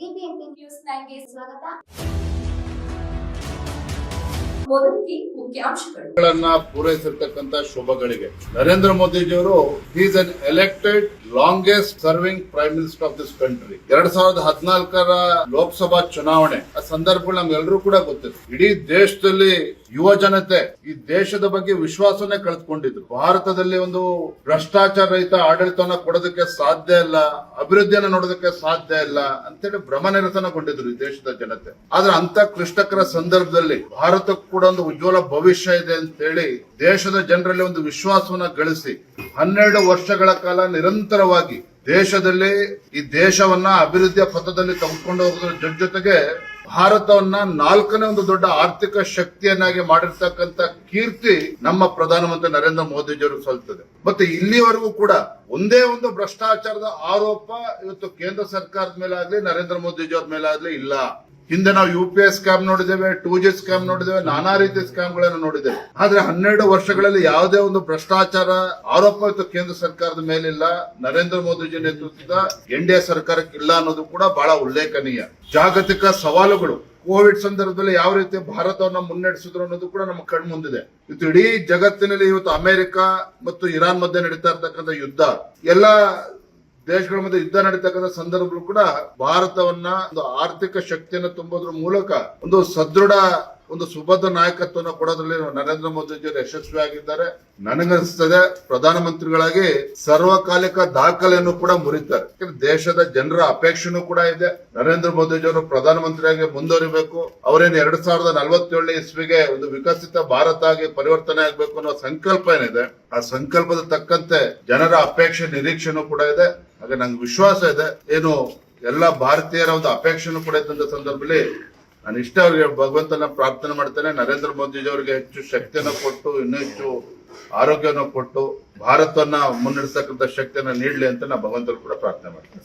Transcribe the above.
BBMP news 9ಗೆ ಸ್ವಾಗತ. ಮೊದಲಿಗೆ ಮುಖ್ಯಾಂಶಗಳು ಪೂರೈಸಿರ್ತಕ್ಕಂಥ ಶುಭಗಳಿಗೆ ನರೇಂದ್ರ ಮೋದಿಜಿಯವರು is an elected longest serving prime minister of this country. 2014ರ ಲೋಕಸಭಾ ಚುನಾವಣೆ ಆ ಸಂದರ್ಭಗಳು ನಮ್ಗೆಲ್ಲರೂ ಕೂಡ ಗೊತ್ತಿದೆ. ಇಡೀ ದೇಶದಲ್ಲಿ ಯುವ ಜನತೆ ಈ ದೇಶದ ಬಗ್ಗೆ ವಿಶ್ವಾಸನೇ ಕಳೆದುಕೊಂಡಿದ್ರು. ಭಾರತದಲ್ಲಿ ಒಂದು ಭ್ರಷ್ಟಾಚಾರ ರಹಿತ ಆಡಳಿತವನ್ನ ಕೊಡೋದಕ್ಕೆ ಸಾಧ್ಯ ಇಲ್ಲ, ಅಭಿವೃದ್ಧಿಯನ್ನ ನೋಡೋದಕ್ಕೆ ಸಾಧ್ಯ ಇಲ್ಲ ಅಂತೇಳಿ ಭ್ರಮನಿರಸನಗೊಂಡಿದ್ರು ಈ ದೇಶದ ಜನತೆ. ಆದ್ರೆ ಅಂತ ಕ್ಲಿಷ್ಟಕರ ಸಂದರ್ಭದಲ್ಲಿ ಭಾರತಕ್ಕೂ ಕೂಡ ಒಂದು ಉಜ್ವಲ ಭವಿಷ್ಯ ಇದೆ ಅಂತ ಹೇಳಿ ದೇಶದ ಜನರಲ್ಲಿ ಒಂದು ವಿಶ್ವಾಸವನ್ನ ಗಳಿಸಿ 12 ವರ್ಷಗಳ ಕಾಲ ನಿರಂತರವಾಗಿ ದೇಶದಲ್ಲಿ ಈ ದೇಶವನ್ನ ಅಭಿವೃದ್ಧಿಯ ಪಥದಲ್ಲಿ ತೆಗೆದುಕೊಂಡು ಹೋಗೋದ್ರ ಜೊತೆಗೆ ಭಾರತವನ್ನ 4ನೇ ಒಂದು ದೊಡ್ಡ ಆರ್ಥಿಕ ಶಕ್ತಿಯನ್ನಾಗಿ ಮಾಡಿರ್ತಕ್ಕಂಥ ಕೀರ್ತಿ ನಮ್ಮ ಪ್ರಧಾನಮಂತ್ರಿ ನರೇಂದ್ರ ಮೋದಿಜಿಯವರು ಸಲ್ತದೆ. ಮತ್ತೆ ಇಲ್ಲಿವರೆಗೂ ಕೂಡ ಒಂದೇ ಒಂದು ಭ್ರಷ್ಟಾಚಾರದ ಆರೋಪ ಇವತ್ತು ಕೇಂದ್ರ ಸರ್ಕಾರದ ಮೇಲಾಗ್ಲಿ ನರೇಂದ್ರ ಮೋದಿಜಿಯವರ ಮೇಲಾಗ್ಲಿ ಇಲ್ಲ. ಹಿಂದೆ ನಾವು UPI ಸ್ಕ್ಯಾಮ್ ನೋಡಿದ್ದೇವೆ, 2G ಸ್ಕ್ಯಾಮ್ ನೋಡಿದ್ದೇವೆ, ನಾನಾ ರೀತಿಯ ಸ್ಕ್ಯಾಮ್ಗಳನ್ನು ನೋಡಿದ್ದೇವೆ. ಆದ್ರೆ 12 ವರ್ಷಗಳಲ್ಲಿ ಯಾವುದೇ ಒಂದು ಭ್ರಷ್ಟಾಚಾರ ಆರೋಪ ಇವತ್ತು ಕೇಂದ್ರ ಸರ್ಕಾರದ ಮೇಲಿಲ್ಲ, ನರೇಂದ್ರ ಮೋದಿಜಿ ನೇತೃತ್ವದ NDA ಸರ್ಕಾರಕ್ಕೆ ಇಲ್ಲ ಅನ್ನೋದು ಕೂಡ ಬಹಳ ಉಲ್ಲೇಖನೀಯ. ಜಾಗತಿಕ ಸವಾಲುಗಳು ಕೋವಿಡ್ ಸಂದರ್ಭದಲ್ಲಿ ಯಾವ ರೀತಿ ಭಾರತವನ್ನ ಮುನ್ನಡೆಸಿದ್ರು ಅನ್ನೋದು ಕೂಡ ನಮ್ಮ ಕಣ್ಮುಂದಿದೆ. ಇವತ್ತು ಇಡೀ ಜಗತ್ತಿನಲ್ಲಿ ಇವತ್ತು ಅಮೆರಿಕ ಮತ್ತು ಇರಾನ್ ಮಧ್ಯೆ ನಡೀತಾ ಇರ್ತಕ್ಕಂಥ ಯುದ್ಧ, ಎಲ್ಲ ದೇಶಗಳ ಮಧ್ಯೆ ಯುದ್ಧ ನಡೀತಕ್ಕಂಥ ಸಂದರ್ಭಗಳು ಕೂಡ ಭಾರತವನ್ನ ಒಂದು ಆರ್ಥಿಕ ಶಕ್ತಿಯನ್ನು ತುಂಬೋದ್ರ ಮೂಲಕ ಒಂದು ಸದೃಢ ಒಂದು ಸುಭದ್ರ ನಾಯಕತ್ವವನ್ನು ಕೊಡೋದ್ರಲ್ಲಿ ನರೇಂದ್ರ ಮೋದಿಜಿಯವರು ಯಶಸ್ವಿಯಾಗಿದ್ದಾರೆ. ನನಗನ್ನಿಸ್ತದೆ ಪ್ರಧಾನಮಂತ್ರಿಗಳಾಗಿ ಸರ್ವಕಾಲಿಕ ದಾಖಲೆಯನ್ನು ಕೂಡ ಮುರಿತಾರೆ. ದೇಶದ ಜನರ ಅಪೇಕ್ಷೆನೂ ಕೂಡ ಇದೆ. ನರೇಂದ್ರ ಮೋದಿಜಿಯವರು ಪ್ರಧಾನಮಂತ್ರಿಯಾಗಿ ಮುಂದುವರಿಬೇಕು. ಅವರೇನು 2047 ಇಸ್ವಿಗೆ ಒಂದು ವಿಕಸಿತ ಭಾರತ ಆಗಿ ಪರಿವರ್ತನೆ ಆಗಬೇಕು ಅನ್ನೋ ಸಂಕಲ್ಪ ಏನಿದೆ, ಆ ಸಂಕಲ್ಪದ ತಕ್ಕಂತೆ ಜನರ ಅಪೇಕ್ಷೆ ನಿರೀಕ್ಷೆನೂ ಕೂಡ ಇದೆ. ಹಾಗೆ ನಂಗೆ ವಿಶ್ವಾಸ ಇದೆ, ಏನು ಎಲ್ಲ ಭಾರತೀಯರ ಒಂದು ಅಪೇಕ್ಷೆನೂ ಕೂಡ ಇದ್ದಂತ ಸಂದರ್ಭದಲ್ಲಿ ನಾನು ಇಷ್ಟ ಅವರಿಗೆ ಭಗವಂತನ ಪ್ರಾರ್ಥನೆ ಮಾಡ್ತೇನೆ. ನರೇಂದ್ರ ಮೋದಿಜಿ ಅವರಿಗೆ ಹೆಚ್ಚು ಶಕ್ತಿಯನ್ನು ಕೊಟ್ಟು, ಇನ್ನೂ ಹೆಚ್ಚು ಆರೋಗ್ಯವನ್ನು ಕೊಟ್ಟು ಭಾರತವನ್ನ ಮುನ್ನಡೆಸತಕ್ಕಂಥ ಶಕ್ತಿಯನ್ನು ನೀಡಲಿ ಅಂತ ನಾನು ಭಗವಂತರು ಕೂಡ ಪ್ರಾರ್ಥನೆ ಮಾಡ್ತೇನೆ.